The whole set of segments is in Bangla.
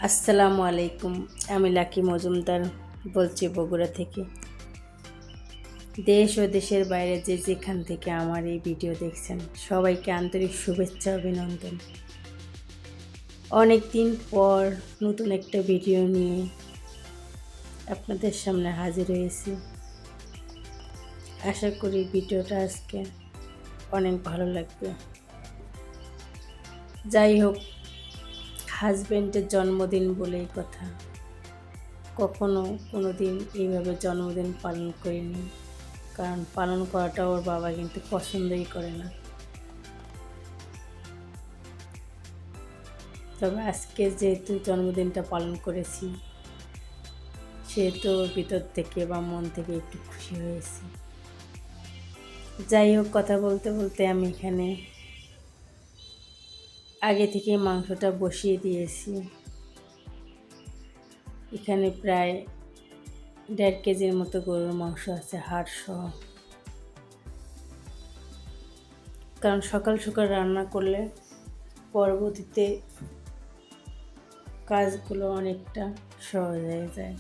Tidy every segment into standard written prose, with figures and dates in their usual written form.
আসসালামু আলাইকুম। আমি লাকি মজুমদার বলছি বগুড়া থেকে। দেশ ও দেশের বাইরে যে যেখান থেকে আমার এই ভিডিও দেখছেন সবাইকে আন্তরিক শুভেচ্ছা অভিনন্দন। অনেক দিন পর নতুন একটা ভিডিও নিয়ে আপনাদের সামনে হাজির হয়েছি। আশা করি ভিডিওটা আজকে অনেক ভালো লাগবে। যাই হোক, হাজব্যান্ডের জন্মদিন বলেই কথা, কখনো কোনো দিন এইভাবে জন্মদিন পালন করিনি, কারণ পালন করাটা ওর বাবা কিন্তু পছন্দই করে না। তবে আজকে যেহেতু জন্মদিনটা পালন করেছি, সেহেতু ওর ভিতর থেকে বা মন থেকে একটু খুশি হয়েছি। যাই হোক, কথা বলতে বলতে আমি এখানে আগে থেকে মাংসটা বসিয়ে দিয়েছি। এখানে প্রায় 1.5 কেজির মতো গরুর মাংস আছে, হাড় সহ। কারণ সকাল সকাল রান্না করলে পরবর্তীতে কাজগুলো অনেকটা সহজ হয়ে যায়।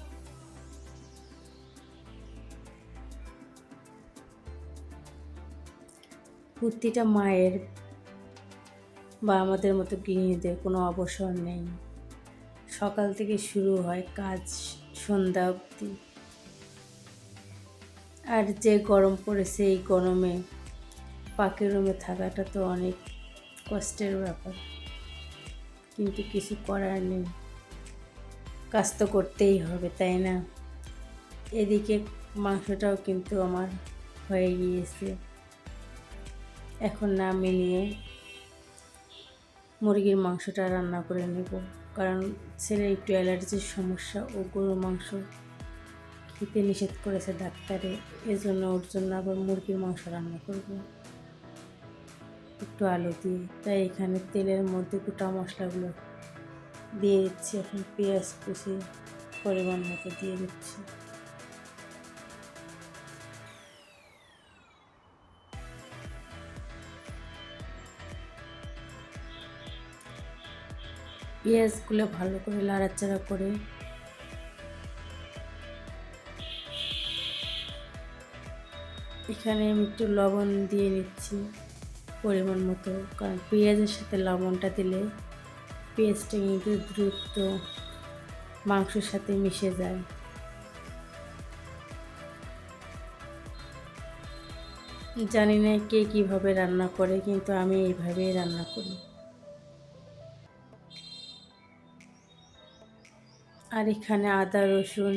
প্রতিটা মায়ের বা আমাদের মতো গৃহিণীদের কোনো অবসর নেই। সকাল থেকে শুরু হয় কাজ সন্ধ্যা অবধি। আর যে গরম পড়েছে, এই গরমে পাকের রুমে থাকাটা তো অনেক কষ্টের ব্যাপার, কিন্তু কিছু করার নেই, কাজ তো করতেই হবে, তাই না? এদিকে মাংসটাও কিন্তু আমার হয়ে গিয়েছে। এখন নামিয়ে নিয়ে মুরগির মাংসটা রান্না করে নেব, কারণ ছেলের একটু অ্যালার্জির সমস্যা, ও গরুর মাংস খেতে নিষেধ করেছে ডাক্তারে। এজন্য ওর জন্য আবার মুরগির মাংস রান্না করব একটু আলু দিয়ে। তাই এখানে তেলের মধ্যে গোটা মশলাগুলো দিয়ে দিচ্ছি। এখন পেঁয়াজ কুচি পরিমাণ মতো দিয়ে দিচ্ছি। পেঁয়াজগুলো ভালো করে নাড়াচাড়া করে এখানে আমি একটু লবণ দিয়ে নিচ্ছি পরিমাণ মতো, কারণ পেঁয়াজের সাথে লবণটা দিলে পেঁয়াজটা কিন্তু দ্রুত মাংসের সাথে মিশে যায়। জানি না কে কীভাবে রান্না করে, কিন্তু আমি এইভাবেই রান্না করি। আর এখানে আদা রসুন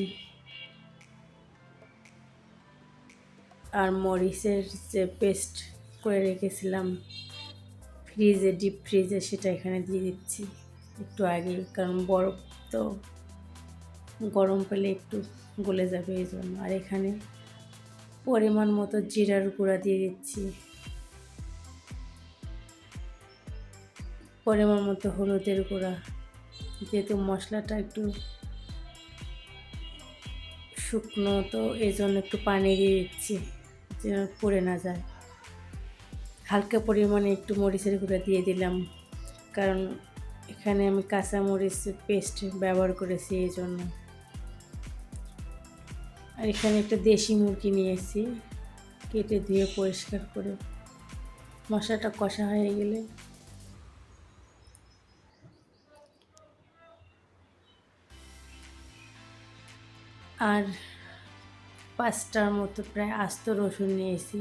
আর মরিচের যে পেস্ট করে রেখেছিলাম ফ্রিজে, ডিপ ফ্রিজে, সেটা এখানে দিয়ে দিচ্ছি একটু আগে, কারণ বরফ তো গরম পেলে একটু গলে যাবে এই জন্য। আর এখানে পরিমাণ মতো জিরার গুঁড়া দিয়ে দিচ্ছি, পরিমাণ মতো হলুদের গুঁড়া। যেহেতু মশলাটা একটু শুকনো, তো এই জন্য একটু পানি দিয়ে দিচ্ছি যেন পুড়ে না যায়। হালকা পরিমাণে একটু মরিচের গুঁড়া দিয়ে দিলাম, কারণ এখানে আমি কাঁচা মরিচের পেস্ট ব্যবহার করেছি এই জন্য। আর এখানে একটা দেশি মুরগি নিয়েছি, কেটে ধুয়ে পরিষ্কার করে। মশলাটা কষা হয়ে গেলে আর 5টার মতো প্রায় আস্ত রসুন নিয়েছি,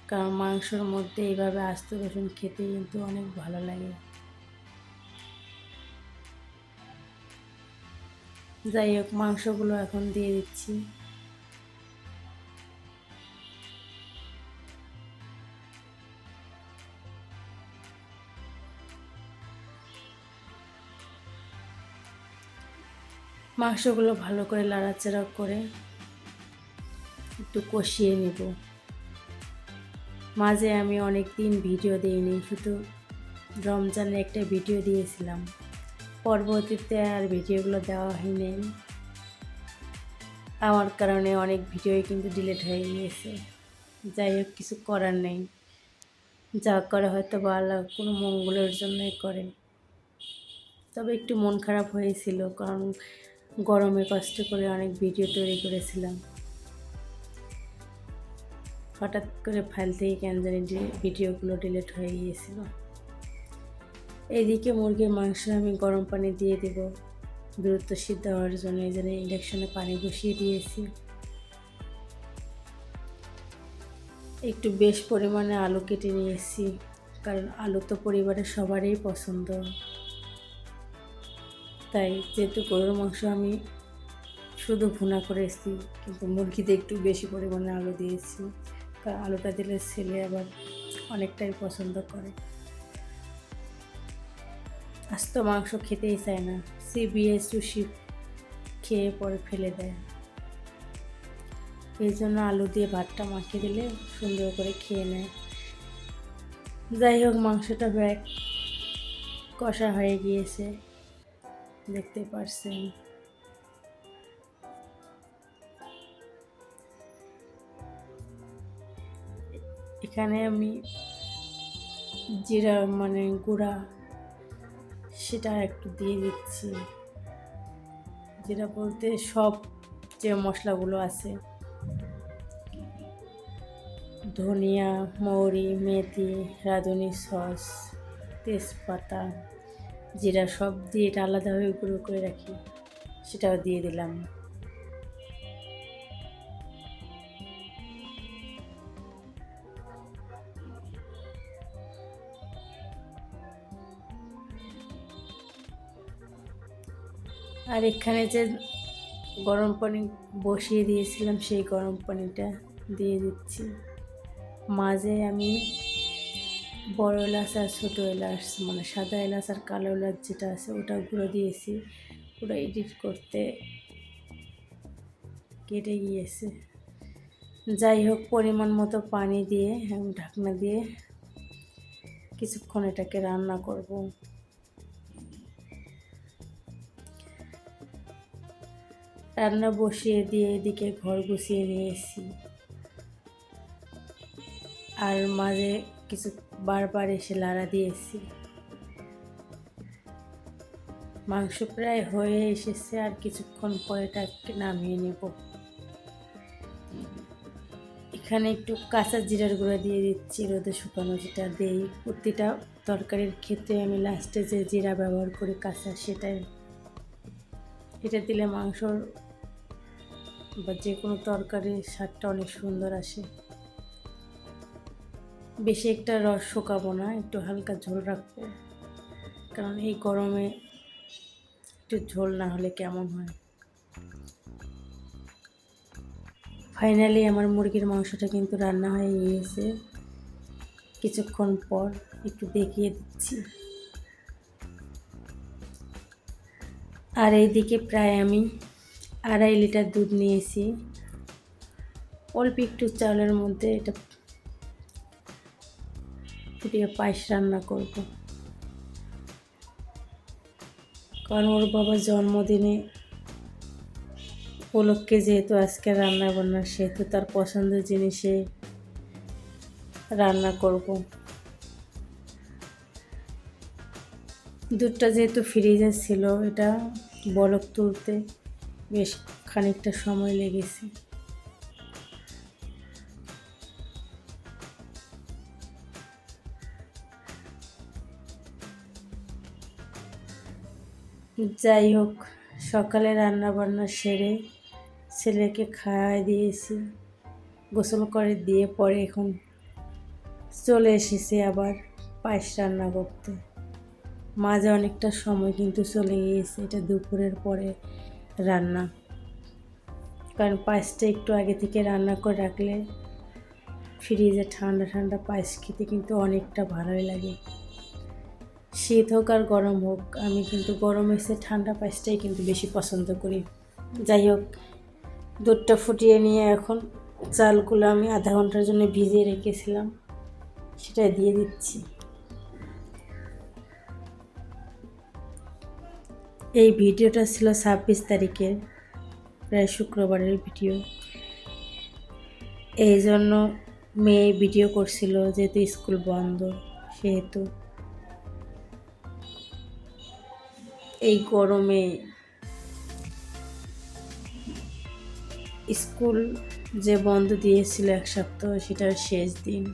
কারণ মাংসর মধ্যে এইভাবে আস্ত রসুন খেতে কিন্তু অনেক ভালো লাগে। যাই হোক, মাংসগুলো এখন দিয়ে দিচ্ছি। মাংসগুলো ভালো করে নাড়াচাড়া করে একটু কষিয়ে নেব। মাঝে আমি অনেক দিন ভিডিও দিইনি, শুধু রমজানে একটা ভিডিও দিয়েছিলাম, পরবর্তীতে আর ভিডিওগুলো দেওয়া হয়নি। আমার কারণে অনেক ভিডিওই কিন্তু ডিলিট হয়ে গিয়েছে। যাই হোক, কিছু করার নেই, যা করে হয়তো বা আল্লাহ কোনো মঙ্গলের জন্যই করে। তবে একটু মন খারাপ হয়েছিল, কারণ গরমে কষ্ট করে অনেক ভিডিও তৈরি করেছিলাম। হঠাৎ করে ফাইল থেকে কেন জানি ভিডিওগুলো ডিলিট হয়ে গিয়েছিল। এইদিকে মুরগির মাংস আমি গরম পানি দিয়ে দেব দ্রুত সিদ্ধ হওয়ার জন্য। এই জন্য ইন্ডাকশনে পানি বসিয়ে দিয়েছি। একটু বেশ পরিমাণে আলু কেটে নিয়েছি, কারণ আলু তো পরিবারের সবারই পছন্দ। তাই যেহেতু গরুর মাংস আমি শুধু ভুনা করেছি, কিন্তু মুরগিতে একটু বেশি পরিমাণে আলু দিয়েছি, কারণ আলুটা দিলে ছেলে আবার অনেকটাই পছন্দ করে। আস্ত মাংস খেতেই চায় না, চিবিয়ে চুষি খেয়ে পরে ফেলে দেয়। এই জন্য আলু দিয়ে ভাতটা মাখিয়ে দিলে সুন্দর করে খেয়ে নেয়। যাই হোক, মাংসটা প্রায় কষা হয়ে গিয়েছে, দেখতে পারছেন। এখানে আমি জিরা গুঁড়া সেটা একটু দিয়ে দিচ্ছি। জিরা বলতে সব যে মশলাগুলো আছে, ধনিয়া, মৌরি, মেথি, রাঁধুনি সস, তেজপাতা, জিরা সব দিয়ে এটা আলাদাভাবে গুঁড়ো করে রাখি, সেটাও দিয়ে দিলাম। আর এখানে যে গরম পানি বসিয়ে দিয়েছিলাম, সেই গরম পানিটা দিয়ে দিচ্ছি। মাঝে আমি বড় এলাচ আর ছোটো এলাচ, সাদা এলাচ আর কালো এলাচ যেটা আছে ওটা গুঁড়ো দিয়েছি। ওটা এডিট করতে কেটে গিয়েছে। যাই হোক, পরিমাণ মতো পানি দিয়ে আমি ঢাকনা দিয়ে কিছুক্ষণ এটাকে রান্না করব। রান্না বসিয়ে দিয়ে এদিকে ঘর গুছিয়ে নিয়েছি, আর মাঝে কিছু বারবার এসে লাড়া দিয়েছি। মাংস প্রায় হয়ে এসেছে, আর কিছুক্ষণ পরে এটাকে নামিয়ে নেব। এখানে একটু কাঁচা জিরার গুঁড়া দিয়ে দিচ্ছি, রোদে শুকানো, যেটা দেই প্রতিটা তরকারির ক্ষেত্রে। আমি লাস্টে যে জিরা ব্যবহার করি কাঁচা, এটা দিলে মাংসর বা যে কোনো তরকারির স্বাদটা অনেক সুন্দর আসে। বেশি একটা রস শুকাবো না, একটু হালকা ঝোল রাখবো, কারণ এই গরমে একটু ঝোল না হলে কেমন হয়। ফাইনালি আমার মুরগির মাংসটা কিন্তু রান্না হয়ে গিয়েছে। কিছুক্ষণ পর একটু দেখিয়ে দিচ্ছি। আর এইদিকে প্রায় আমি 2.5 লিটার দুধ নিয়েছি। অল্প একটু চালের মধ্যে এটা ফুটিয়ে পায়েস রান্না করব, কারণ ওর বাবার জন্মদিনে উপলক্ষে যেহেতু আজকে রান্না বান্না, সেহেতু তার পছন্দের জিনিসে রান্না করব। দুধটা যেহেতু ফ্রিজে ছিল, এটা বলক তুলতে বেশ খানিকটা সময় লেগেছে। যাই হোক, সকালে রান্না বান্না সেরে ছেলেকে খাওয়াই দিয়েছি, গোসল করে দিয়ে পরে এখন চলে এসেছি আবার পায়েস রান্না করতে। মাঝে অনেকটা সময় কিন্তু চলে গিয়েছে, এটা দুপুরের পরে রান্না, কারণ পায়েসটা একটু আগে থেকে রান্না করে রাখলে ফ্রিজে ঠান্ডা ঠান্ডা পায়েস খেতে কিন্তু অনেকটা ভালোই লাগে। শীত হোক আর গরম হোক, আমি কিন্তু গরম এসে ঠান্ডা পায়েসটাই কিন্তু বেশি পছন্দ করি। যাই হোক, দুধটা ফুটিয়ে নিয়ে এখন চালগুলো আমি আধা ঘন্টার জন্য ভিজিয়ে রেখেছিলাম, সেটা দিয়ে দিচ্ছি। এই ভিডিওটা ছিল 26 তারিখের, প্রায় শুক্রবারের ভিডিও। এই জন্য মেয়ে ভিডিও করছিল, যেহেতু স্কুল বন্ধ সেহেতু। এই গরমে স্কুল যে বন্ধ দিয়েছিল 1 সপ্তাহ, সেটার শেষ দিন।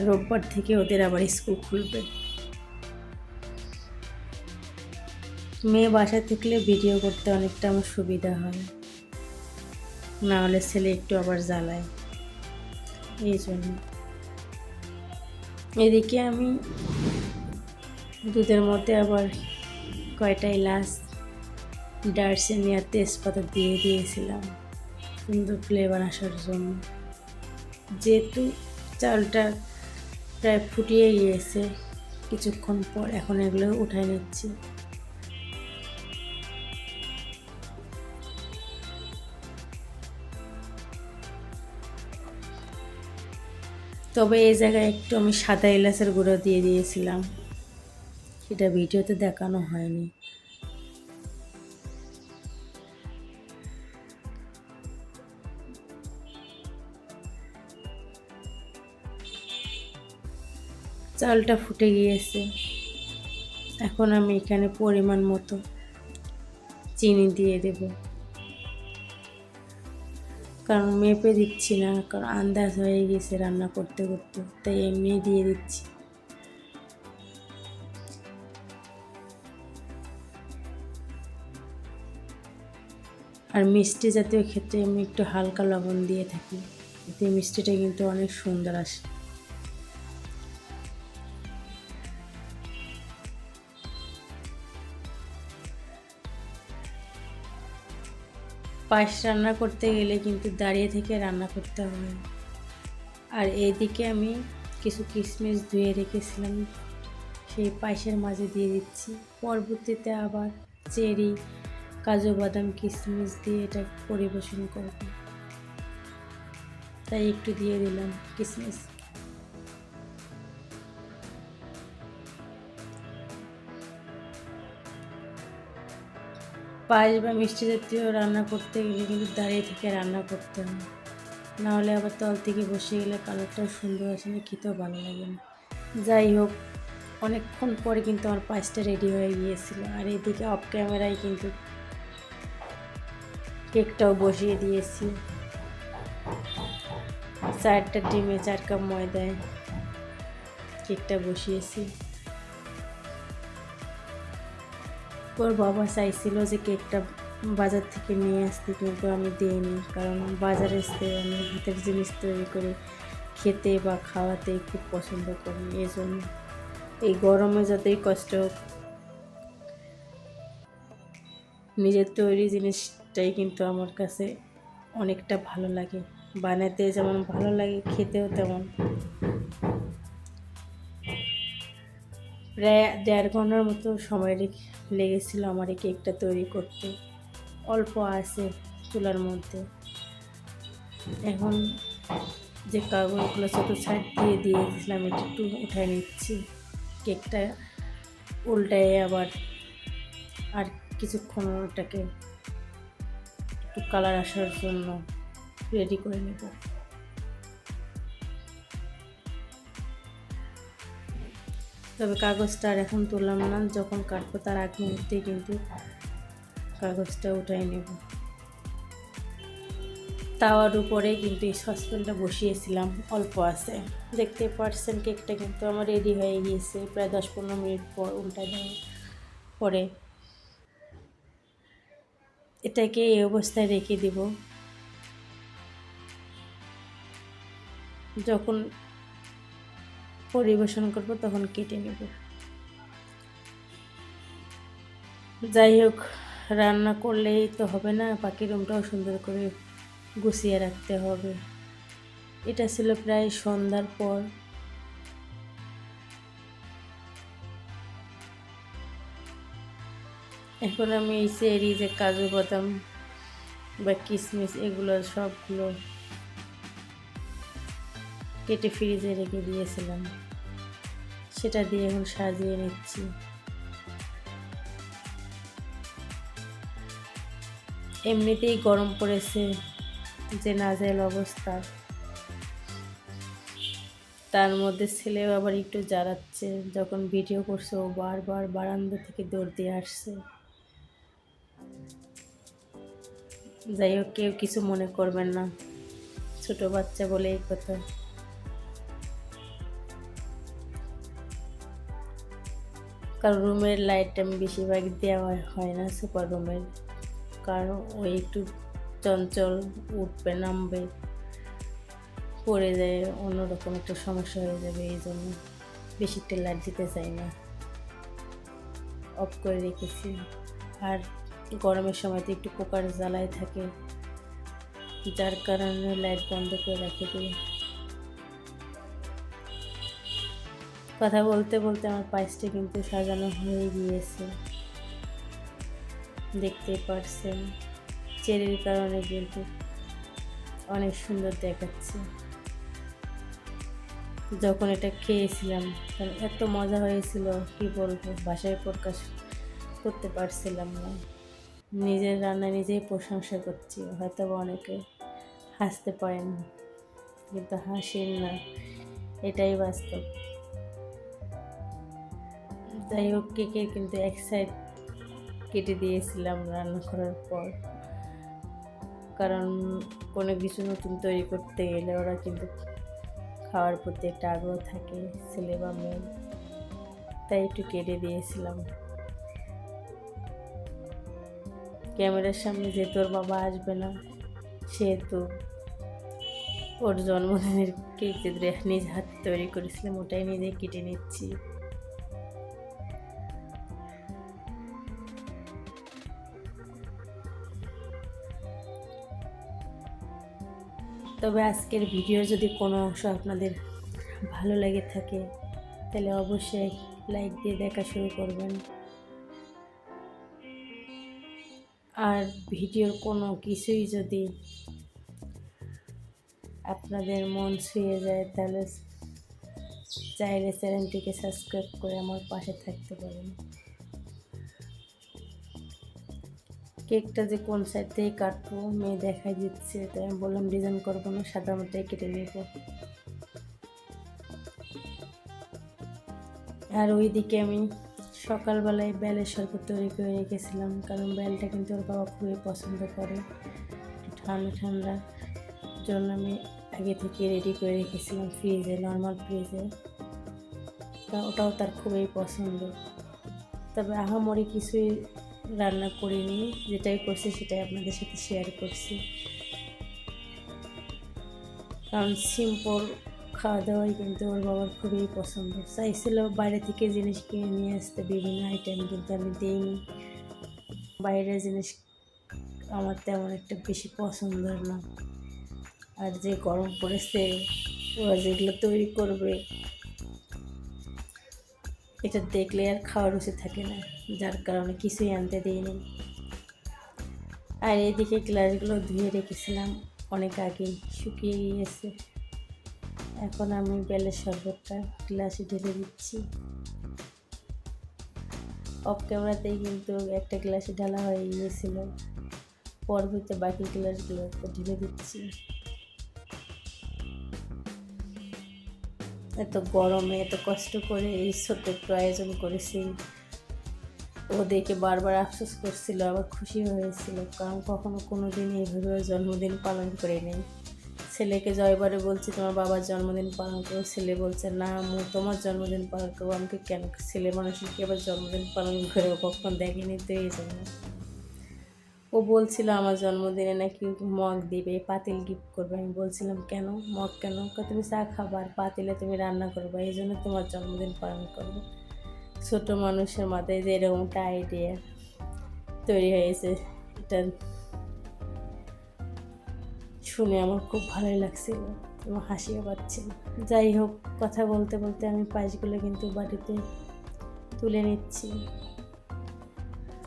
রোববার থেকে ওদের আবার স্কুল খুলবে। মেয়ে বাসায় থাকলে ভিডিও করতে অনেকটা আমার সুবিধা হয়, না হলে ছেলে একটু আবার জ্বালায়, এই জন্য। এদিকে আমি দুধের মধ্যে আবার কয়টা এলাচ, দারচিনি আর তেজপাতা দিয়ে দিয়েছিলাম সুন্দর ফ্লেভার আসার জন্য। যেহেতু চালটা প্রায় ফুটিয়ে গিয়েছে কিছুক্ষণ পর, এখন এগুলো উঠাই নিচ্ছি। তবে এই জায়গায় একটু আমি সাদা এলাচের গুঁড়ো দিয়ে দিয়েছিলাম, সেটা ভিডিওতে দেখানো হয়নি। চালটা ফুটে গিয়েছে, এখন আমি এখানে পরিমাণ মতো চিনি দিয়ে দেব, কারণ মেপে দিচ্ছি না, কারণ আন্দাজ হয়ে গেছে রান্না করতে করতে, তাই এমনি দিয়ে দিচ্ছি। আর মিষ্টি জাতীয় ক্ষেত্রে আমি একটু হালকা লবণ দিয়ে থাকি, এতে মিষ্টিটা কিন্তু অনেক সুন্দর আসে। পায়েস রান্না করতে গেলে কিন্তু দাঁড়িয়ে থেকে রান্না করতে হয়। আর এইদিকে আমি কিছু কিশমিশ ধুয়ে রেখেছিলাম, সেই পায়েসের মাঝে দিয়ে দিচ্ছি। পরবর্তীতে আবার চেরি, কাজু বাদাম, কিশমিশ দিয়ে এটা পরিবেশন করব, তাই একটু দিয়ে দিলাম কিশমিশ। পায়েস বা মিষ্টি জাতীয় রান্না করতে গেলে কিন্তু দাঁড়িয়ে থেকে রান্না করতে হয়, নাহলে আবার তল থেকে বসে গেলে কালারটাও সুন্দর আসে না, খেতেও ভালো লাগে না। যাই হোক, অনেকক্ষণ পরে কিন্তু আমার পায়েসটা রেডি হয়ে গিয়েছিল। আর এদিকে অফ ক্যামেরায় কিন্তু কেকটাও বসিয়ে দিয়েছি। 4টা ডিমে 4 কাপ ময়দায় কেকটা বসিয়েছি। ওর বাবা চাইছিল যে কেকটা বাজার থেকে নিয়ে আসতে, কিন্তু আমি দিইনি, কারণ বাজারে এসে আমি হাতের জিনিস তৈরি করে খেতে বা খাওয়াতে খুব পছন্দ করি। এই জন্য এই গরমে যতই কষ্ট হোক, নিজের তৈরি জিনিসটাই কিন্তু আমার কাছে অনেকটা ভালো লাগে। বানাতে যেমন ভালো লাগে, খেতেও তেমন। প্রায় 1.5 ঘন্টার মতো সময় লেগেছিল আমার এই কেকটা তৈরি করতে, অল্প আছে চুলার মধ্যে। এখন যে কাগজগুলো ছোট সাইড দিয়ে দিয়েছিলাম, এটা একটু উঠায় নিচ্ছি। কেকটা উল্টায় আবার আর কিছুক্ষণ ওটাকে একটু কালার আসার জন্য রেডি করে নেব। তবে কাগজটা আর এখন তুললাম না, যখন কাটবো তার আগ মুহূর্তে কিন্তু কাগজটা উঠাই নেব। তাওয়ার উপরে কিন্তু এই সসপ্যানটা বসিয়েছিলাম, অল্প আছে, দেখতে পাচ্ছেন। কেকটা কিন্তু আমার রেডি হয়ে গিয়েছে, প্রায় 10-15 মিনিট পর উল্টা দেওয়ার পরে এটাকে এই অবস্থায় রেখে দিব। যখন পরিবেশন করব তখন কেটে নেব। যাই হোক, রান্না করলেই তো হবে না, বাকি রুমটাও সুন্দর করে গুছিয়ে রাখতে হবে। এটা ছিল প্রায় সন্ধ্যার পর। এখন আমি এই চেরি, যে কাজু বাদাম বা কিশমিশ, এগুলো সবগুলো কেটে ফ্রিজে রেখে দিয়েছিলাম, সেটা দিয়ে এখন সাজিয়ে নিচ্ছি। এমনিতেই গরম পড়েছে, যে নাজেহাল অবস্থা, তার মধ্যে ছেলেও আবার একটু জ্বালাচ্ছে, যখন ভিডিও করছে ও বারবার বারান্দা থেকে দৌড় দিয়ে আসছে। যাই হোক, কেউ কিছু মনে করবেন না, ছোট বাচ্চা বলে এই কথা। কারণ রুমের লাইট আমি বেশিরভাগ দেওয়া হয় না সুপার রুমের, কারণ ওই একটু চঞ্চল, উঠবে নামবে, পড়ে যায়, অন্যরকম একটা সমস্যা হয়ে যাবে, এই জন্য বেশি একটা লাইট দিতে চাই না, অফ করে রেখেছি। আর গরমের সময় তো একটু পোকার জ্বালায় থাকে, যার কারণে লাইট বন্ধ করে রেখে দিই। কথা বলতে বলতে আমার পায়েসটা কিন্তু সাজানো হয়ে গিয়েছে, দেখতেই পারছেন। চেরির কারণে কিন্তু অনেক সুন্দর দেখাচ্ছে। যখন এটা খেয়েছিলাম তখন এত মজা হয়েছিল, কি বলবো, ভাষায় প্রকাশ করতে পারছিলাম না। নিজের রান্না নিজেই প্রশংসা করছি, হয়তো অনেকে হাসতে পারেন, কিন্তু হাসেন না, এটাই বাস্তব। যাই হোক, কেকের কিন্তু এক সাইড কেটে দিয়েছিলাম রান্না করার পর, কারণ কোনো কিছু নতুন তৈরি করতে গেলে ওরা কিন্তু খাওয়ার প্রতি একটা আগ্রহ থাকে, ছেলে বা মেয়ে, তাই একটু কেটে দিয়েছিলাম। ক্যামেরার সামনে যেহেতু ওর বাবা আসবে না, সেহেতু ওর জন্মদিনের কেক যে নিজ হাতে তৈরি করেছিলাম ওটাই নিজে কেটে নিচ্ছি। তবে আজকের ভিডিওর যদি কোনো অংশ আপনাদের ভালো লেগে থাকে তাহলে অবশ্যই লাইক দিয়ে দেখা শুরু করবেন। আর ভিডিওর কোনো কিছুই যদি আপনাদের মন ছুঁয়ে যায় তাহলে চাইলে চ্যানেলটিকে সাবস্ক্রাইব করে আমার পাশে থাকতে পারেন। কেকটা যে কোন সাইড থেকে কাটবো মেয়ে দেখাই দিচ্ছে, তাই আমি বললাম ডিজাইন করবো না, সাদা মতোই কেটে নেব। আর ওইদিকে আমি সকালবেলায় বেলের শরবত তৈরি করে রেখেছিলাম, কারণ বেলটা কিন্তু ওর বাবা খুবই পছন্দ করে, ঠান্ডা ঠান্ডা জন্য আমি আগে থেকে রেডি করে রেখেছিলাম ফ্রিজে, নর্মাল ফ্রিজে, তা ওটাও তার খুবই পছন্দ। তবে আহামরি কিছুই রান্না করিনি, যেটাই করছি সেটাই আপনাদের সাথে শেয়ার করছি, কারণ সিম্পল খাওয়া দাওয়াই কিন্তু ওর বাবার খুবই পছন্দ। চাইছিল বাইরে থেকে জিনিস কিনে নিয়ে আসতে, বিভিন্ন আইটেম, কিন্তু আমি দিইনি। বাইরের জিনিস আমার তেমন একটা বেশি পছন্দের না, আর যে গরম পড়েছে ওরা যেগুলো তৈরি করবে এটা দেখলে আর খাওয়ার রুচি থাকে না, যার কারণে কিছুই আনতে দিইনি। আর এদিকে গ্লাসগুলো ধুয়ে রেখেছিলাম অনেক আগে, শুকিয়ে গিয়েছে। এখন আমি বেলের শরবতটা গ্লাসে ঢেলে দিচ্ছি। অফ ক্যামেরাতেই কিন্তু একটা গ্লাসে ঢালা হয়ে গিয়েছিল, পরবর্তীতে বাকি গ্লাসগুলো ঢেলে দিচ্ছি। এত গরমে এত কষ্ট করে এই ছোট্ট একটু আয়োজন করেছি, ও দেখে বারবার আফসোস করছিল, আবার খুশি হয়েছিল, কারণ কখনো কোনো দিন এইভাবে ওর জন্মদিন পালন করে নেই। ছেলেকে জয়বারে বলছি তোমার বাবার জন্মদিন পালন করো, ছেলে বলছে না আম্মু তোমার জন্মদিন পালন করবো, আমাকে কেন, ছেলে মানুষের কি আবার জন্মদিন পালন করে, ও কখন দেখেনি, তো এই জন্য ও বলছিল আমার জন্মদিনে নাকি মগ দিবে, পাতিল গিফট করবে। আমি বলছিলাম কেন মগ, কেন, তুমি চা খাবার, পাতিলে তুমি রান্না করবে, এই জন্য তোমার জন্মদিন পালন করবে। ছোট মানুষের মাথায় যে এরকমটা আইডিয়া তৈরি হয়েছে, এটা শুনে আমার খুব ভালোই লাগছিল, আমার হাসিও পাচ্ছিল। যাই হোক, কথা বলতে বলতে আমি পায়েসগুলো কিন্তু বাটিতে তুলে নিচ্ছি।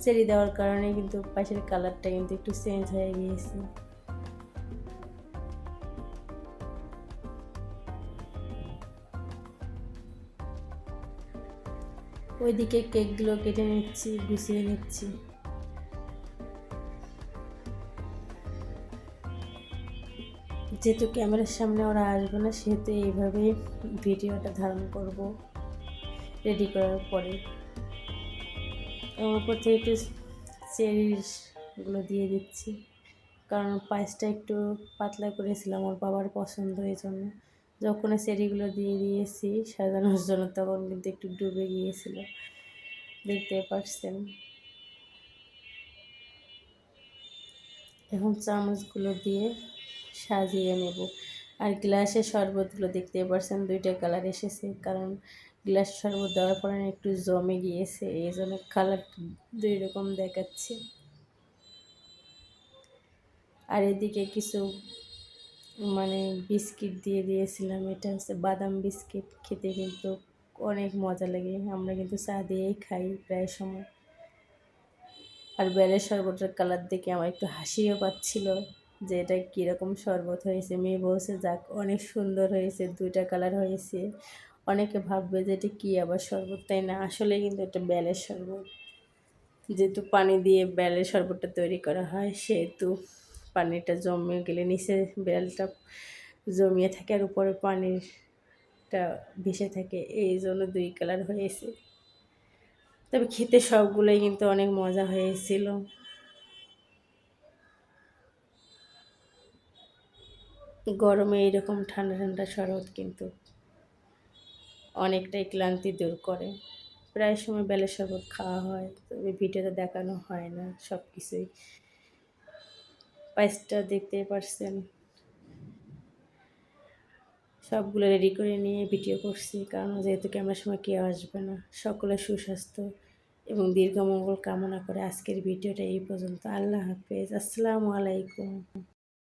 চেরি দেওয়ার কারণে কিন্তু পায়েসের কালারটা কিন্তু একটু চেঞ্জ হয়ে গিয়েছে। ওইদিকে কেকগুলো কেটে নিচ্ছি, গুছিয়ে নিচ্ছি। যেহেতু ক্যামেরার সামনে ওরা আসবে না, সেহেতু এইভাবেই ভিডিওটা ধারণ করব। রেডি করার পরে ওর উপর থেকে একটু চেরিগুলো দিয়ে দিচ্ছি, কারণ পায়েসটা একটু পাতলা করেছিলাম ওর বাবার পছন্দ, এই জন্য যখন চেরিগুলো দিয়ে দিয়েছি সাজানোর জন্য তখন কিন্তু একটু ডুবে গিয়েছিল, দেখতে পাচ্ছেন। এখন চামচগুলো দিয়ে সাজিয়ে নেব। আর গ্লাসের শরবতগুলো দেখতে পাচ্ছেন 2টা কালার এসেছে, কারণ গ্লাস শরবত দেওয়ার পরে একটু জমে গিয়েছে, এই জন্য কালার 2 রকম দেখাচ্ছে। আর এদিকে কিছু বিস্কিট দিয়ে দিয়েছিলাম, এটা হচ্ছে বাদাম বিস্কিট, খেতে কিন্তু অনেক মজা লাগে, আমরা কিন্তু চা দিয়েই খাই প্রায় সময়। আর বেলের শরবতের কালার দেখে আমার একটু হাসিও পাচ্ছিল যে এটা কীরকম শরবত হয়েছে। মেয়ে বলছে যাক অনেক সুন্দর হয়েছে, 2টা কালার হয়েছে। অনেকে ভাববে যে এটা কী আবার শরবত, তাই না? আসলে কিন্তু এটা বেলের শরবত। যেহেতু পানি দিয়ে বেলের শরবতটা তৈরি করা হয়, সেহেতু পানিটা জমে গেলে নিচে বেলটা জমিয়ে থাকে আর উপরে পানিটা ভেসে থাকে, এই জন্য 2 কালার হয়েছে। তবে খেতে সবগুলোই কিন্তু অনেক মজা হয়েছিল। গরমে এইরকম ঠান্ডা ঠান্ডা শরবত কিন্তু অনেকটাই ক্লান্তি দূর করে। প্রায় সময় বেলের শরবত খাওয়া হয়, তবে ভিডিওতে দেখানো হয় না সব কিছুই। পায়েসটা দেখতেই পারছেন, সবগুলো রেডি করে নিয়ে ভিডিও করছি, কারণ যেহেতু ক্যামেরার সময় কেউ আসবে না। সকলের সুস্বাস্থ্য এবং দীর্ঘ মঙ্গল কামনা করে আজকের ভিডিওটা এই পর্যন্ত। আল্লাহ হাফেজ, আসসালামু আলাইকুম।